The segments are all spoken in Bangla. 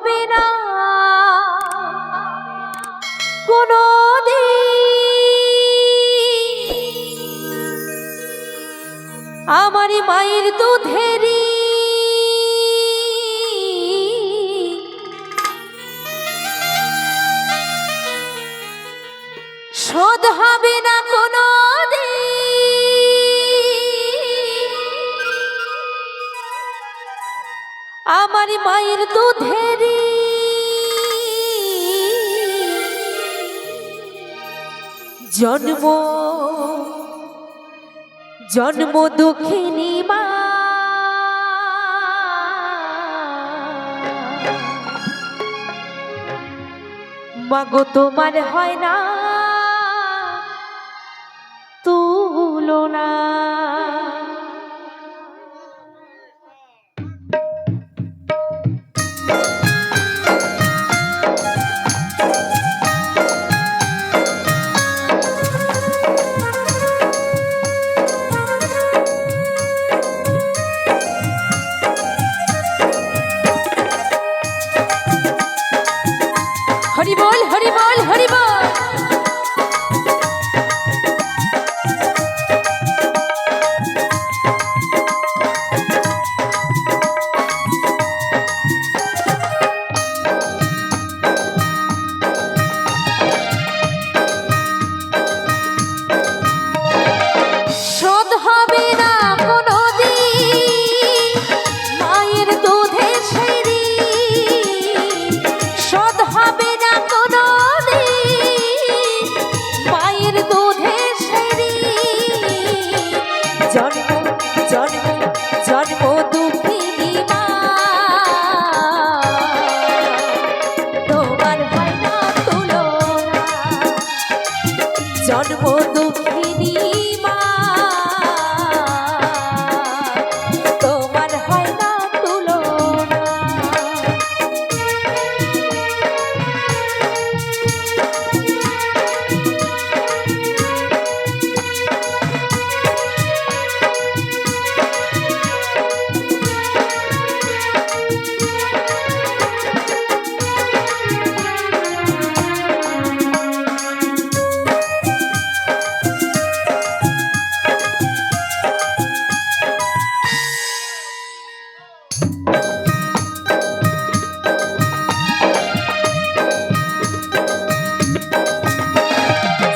হবে না কোনো আমারই মায়ের দুধেরি শোধ হবে না কোনো আমারই মায়ের দুধেরি জন্ম জন্ম দুঃখিনী মা মাগো তোমার হয় না তুলনা হরি বল হরি বল হরি বল শোধ হবে না কোনোদিন মায়ের দুধে সেরি শোধ হবে না কোনোদিন মায়ের দুধে সেরি জন্ম জন্ম জন্ম দুঃখিনী মা তোমার হয় না তুলনা জন্ম দুঃখিনী মা তোমার হয় না তুলনা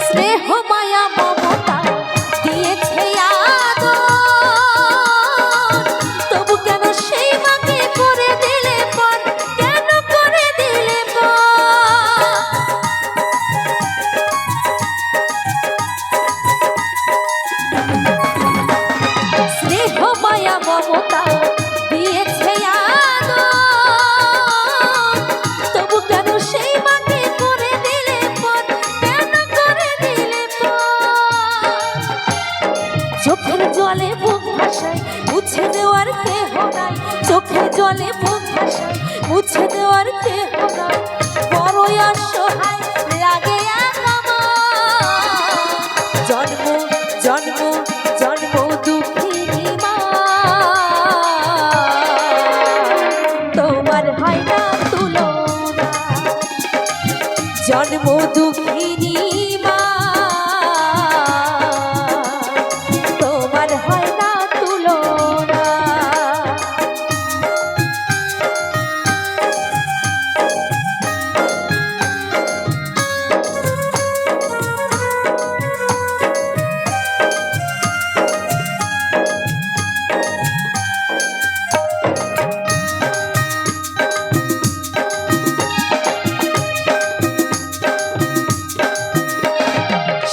স্নেহ মায়া মমতা দিয়েছে আদর তবু কেন সেই মাকে করে দিলে পর কেন করে দিলে স্নেহ মায়া মমতা দিয়েছে আদর তবু কেন সেই মাকে করে দিলে পর কেন করে দিলে চোখের জলে বুক ভাসায় মুছে দেওয়ার কেহ নাই চোখের জলে বুক ভাসায় মুছে দেওয়ার কেহ নাই বড়ই অসহায় লাগে জন্ম জন্ম জন্ম দুঃখিনী মা তোমার হয় না তুলনা জন্ম দুঃখিনী মা তোমার হয় না তুলনা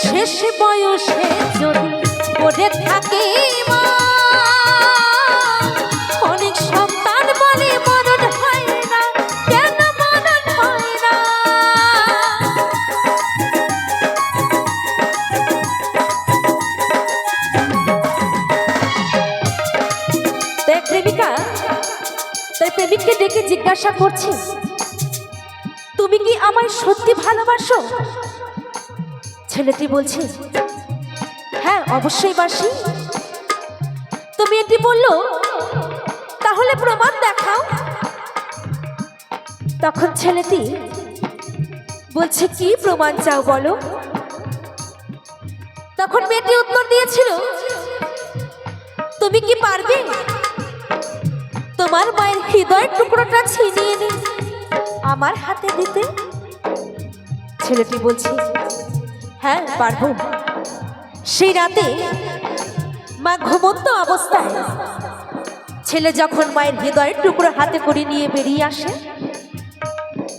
শেষ বয়সে যদি পড়ে থাকে মা অনেক সন্তান বলে মরণ হয় না কেন মরণ হয় না তাই প্রেমিকা তাই প্রেমিককে ডেকে জিজ্ঞাসা করছি তুমি কি আমায় সত্যি ভালোবাসো ছেলেটি বলছে হ্যাঁ অবশ্যই বাসি তো মেয়েটি বলল তাহলে প্রমাণ দেখাও তখন ছেলেটি বলছে, কি প্রমাণ চাও বলো। তখন মেয়েটি উত্তর দিয়েছিল, তুমি কি পারবে তোমার মায়ের হৃদয়ের টুকরোটা ছিনিয়ে নিয়ে আমার হাতে দিতে? ছেলেটি বলছে, হ্যাঁ পারবো। সেই রাতে মা ঘুমন্ত অবস্থায় ছেলে যখন মায়ের হৃদয়ের টুকরো হাতে করে নিয়ে বেরিয়ে আসে,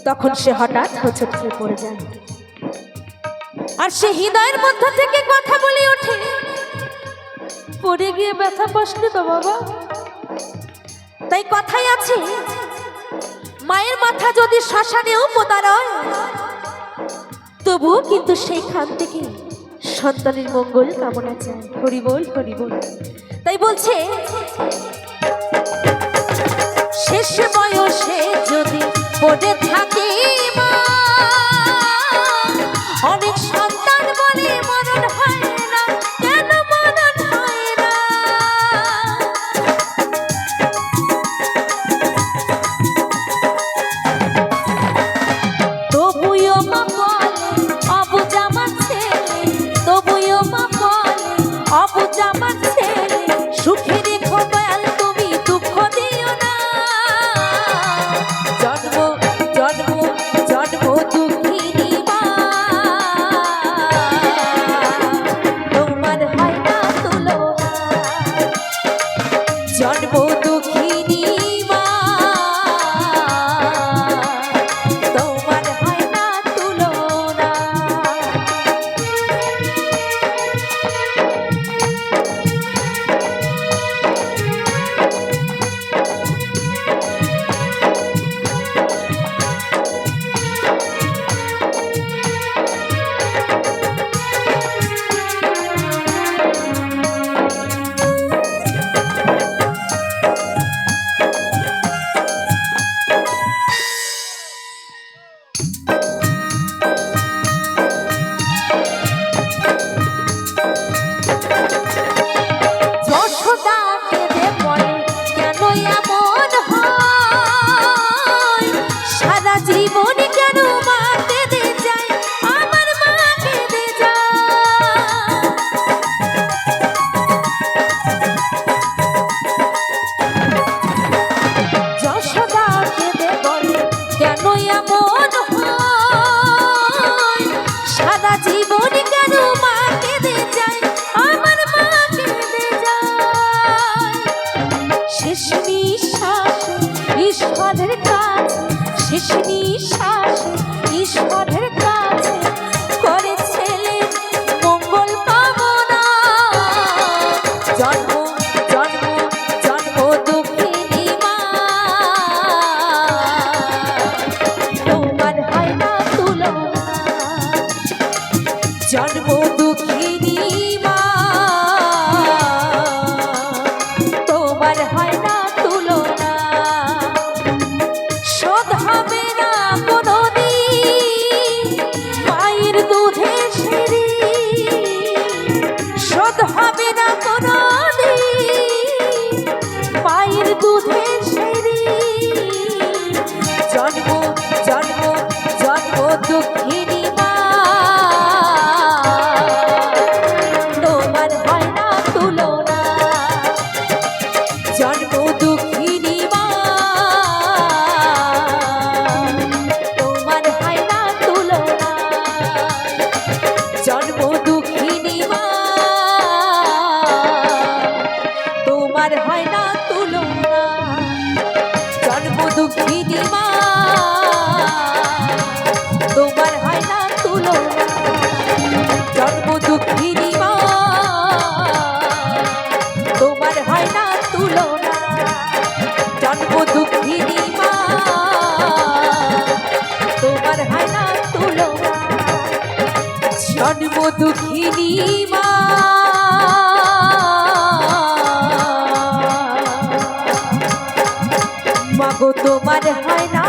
তখন সে হঠাৎ হোঁচট খেয়ে পড়ে যায়। আর সে হৃদয়ের মধ্য থেকে কথা বলে ওঠে, পড়ে গিয়ে ব্যথা পাসনি তো বাবা? তাই কথাই আছে, মায়ের মাথা যদি শ্মশানেও পোতা রয়, তবুও কিন্তু সেইখান থেকে সন্তানের মঙ্গল কামনা চায়। হরি বল, হরি বল। তাই বলছে, শেষ বয়সে যদি পড়ে থাকে মা, অনেক সন্তান বলে মরণ হয় না, কেন মরণ হয় না? তবুও মা বলে অবুঝ আমার ছেলে, তবুও মা বলে অবুঝ আমার ছেলে, সুখে রেখো দয়াল তুমি দুঃখ দিও না। জন্ম জন্ম জন্ম দুঃখিনী মা, তোমার হয় না তুলনা। জন্ম দুঃখিনী মা, তোমার হয় না তুলনা। যশোদা কেঁদে পড়ে, কেন এমন হয়? সারা জীবন কেন মা কেঁদে যায়, আমার মা কেঁদে যায়। যশোদা কেঁদে বলে, কেন এমন হয়? সারা জীবন কেন মা কেঁদে যায়, আমার মা কেঁদে যায়। শেষ নিঃশ্বাসে ঈশ্বরের কাছে, শেষ নিঃশ্বাসে ঈশ্বরের কাছে করে ছেলে মঙ্গল কামনা। জন্ম জন্ম জন্ম দুঃখিনী মা, তোমার হয় না তুলনা। জন্ম দুঃখিনী মা, তোমার হয় না তুলনা। শোধ হবে না কোনোদিন মায়ের দুধের সিঁড়ি, শোধ হবে না কোনোদিন মায়ের দুধের সিঁড়ি। জন্ম জন্ম জন্ম দুঃখিনী মা, তোমার হয় না তুলনা। জন্ম দুঃখিনী মা, তোমার হয় না তুলনা। জন্ম দুঃখিনী মা, তোমার হয় না তুলনা। জন্ম দুঃখিনী মা, তোমার হয় না তুলনা। জন্ম দুঃখিনী মা, তোমার হয় না তুলনা। জন্ম দুঃখিনী মা, তোমার হয় না তুলনা। জন্ম দুঃখিনী মা, মাগো তোমার হয় না